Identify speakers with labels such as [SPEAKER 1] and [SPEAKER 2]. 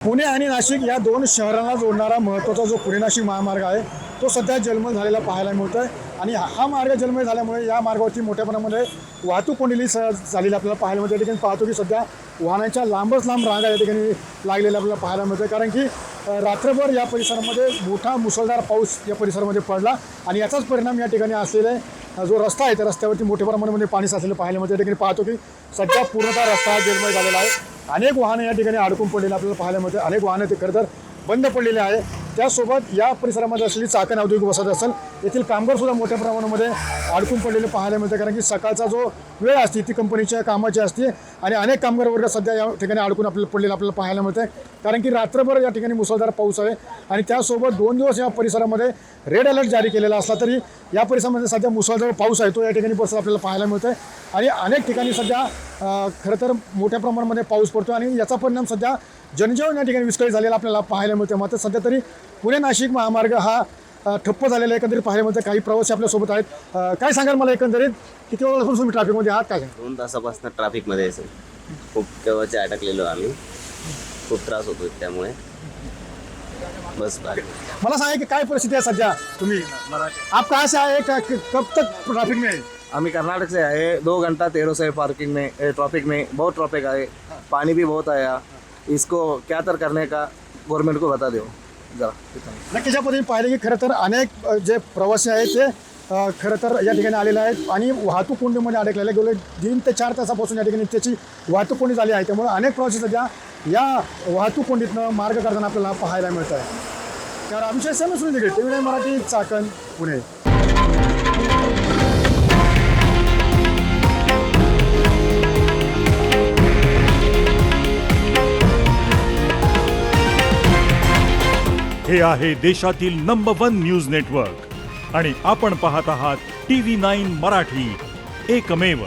[SPEAKER 1] पुणे आणि नाशिक या दोन शहरांना जोडणारा महत्त्वाचा जो पुणे नाशिक महामार्ग आहे तो सध्या जलमय झालेला पाहायला मिळतोय आणि हा मार्ग जलमय झाल्यामुळे या मार्गावरती मोठ्या प्रमाणामध्ये वाहतूक कोंडीली झालेली आपल्याला पाहायला मिळते. या ठिकाणी पाहतो की सध्या वाहनांच्या लांबच लांब रांगा या ठिकाणी लागलेल्या आपल्याला पाहायला मिळतोय, कारण की रात्रभर या परिसरामध्ये मोठा मुसळधार पाऊस या परिसरामध्ये पडला आणि याचाच परिणाम या ठिकाणी असलेले जो रस्ता आहे त्या रस्त्यावरती मोठ्या प्रमाणामध्ये पाणी साचलेलं पाहायला मिळतं. या ठिकाणी पाहतो की सध्या पूर्णतः रस्ता जलमय झालेला आहे. अनेक वाहनं या ठिकाणी अडकून पडलेले आपल्याला पाहायला मिळते. अनेक वाहनं ते खरं तर बंद पडलेले आहे. त्यासोबत या परिसरामध्ये असलेली चाकण औद्योगिक वसाहत असेल येथील कामगारसुद्धा मोठ्या प्रमाणामध्ये अडकून पडलेले पाहायला मिळते, कारण की सकाळचा जो वेळ असते ती कंपनीच्या कामाची असते आणि अनेक कामगार वर्ग सध्या या ठिकाणी अडकून आपल्याला पाहायला मिळते, कारण की रात्रभर या ठिकाणी मुसळधार पाऊस आहे आणि त्यासोबत 2 दिवस या परिसरामध्ये रेड अलर्ट जारी केलेला असला तरी या परिसरामध्ये सध्या मुसळधार पाऊस आहे तो या ठिकाणी परिसर आपल्याला पाहायला मिळतोय आणि अनेक ठिकाणी सध्या खरं तर मोठ्या प्रमाणामध्ये पाऊस पडतो आणि याचा परिणाम सध्या जनजीवन या ठिकाणी विस्कळीत झालेला आपल्याला पाहायला मिळतं. मात्र सध्या तरी पुणे नाशिक महामार्ग हा ठप्प झालेला एकंदरीत पाहायला मिळतं. काही प्रवासी आपल्यासोबत आहेत. काय सांगाल मला एकंदरीत किती वेळापासून तुम्ही ट्रॅफिकमध्ये आहात? काय
[SPEAKER 2] 2 तासापासून ट्रॅफिकमध्ये आहे सर. खूप केव्हाचे अटकलेलो आम्ही, खूप त्रास होतो त्यामुळे. बस
[SPEAKER 1] मला सांगा की काय परिस्थिती आहे सध्या? तुम्ही आप कहाँ से आए, कब तक ट्रैफिक में है?
[SPEAKER 3] हमें कर्नाटक से आए. 2 घंटा 13 से पार्किंग में ट्रैफिक में बहुत ट्रैफिक आए. पानी भी बहुत आया. इसको क्या तर करने का गवर्नमेंट को बता दो जरा.
[SPEAKER 1] नक्कीच या पद्धतीने पाहिले की खरं तर अनेक जे प्रवासी आहेत ते खरं तर या ठिकाणी आलेले आहेत आणि वाहतूक कोंडीमध्ये अडकलेले गेले 3 ते 4 तासापासून या ठिकाणी त्याची वाहतूक कोंडी झाली आहे. त्यामुळे अनेक प्रवासी सध्या या वाहतूक कोंडीतनं मार्ग करताना आपल्याला पाहायला मिळत आहे. तर अभिषेक सेन TV9 मराठी, चाकण, पुणे.
[SPEAKER 4] हे आहे देशातील नंबर 1 न्यूज नेटवर्क आणि आपण पाहत आहात TV9 मराठी, एकमेव.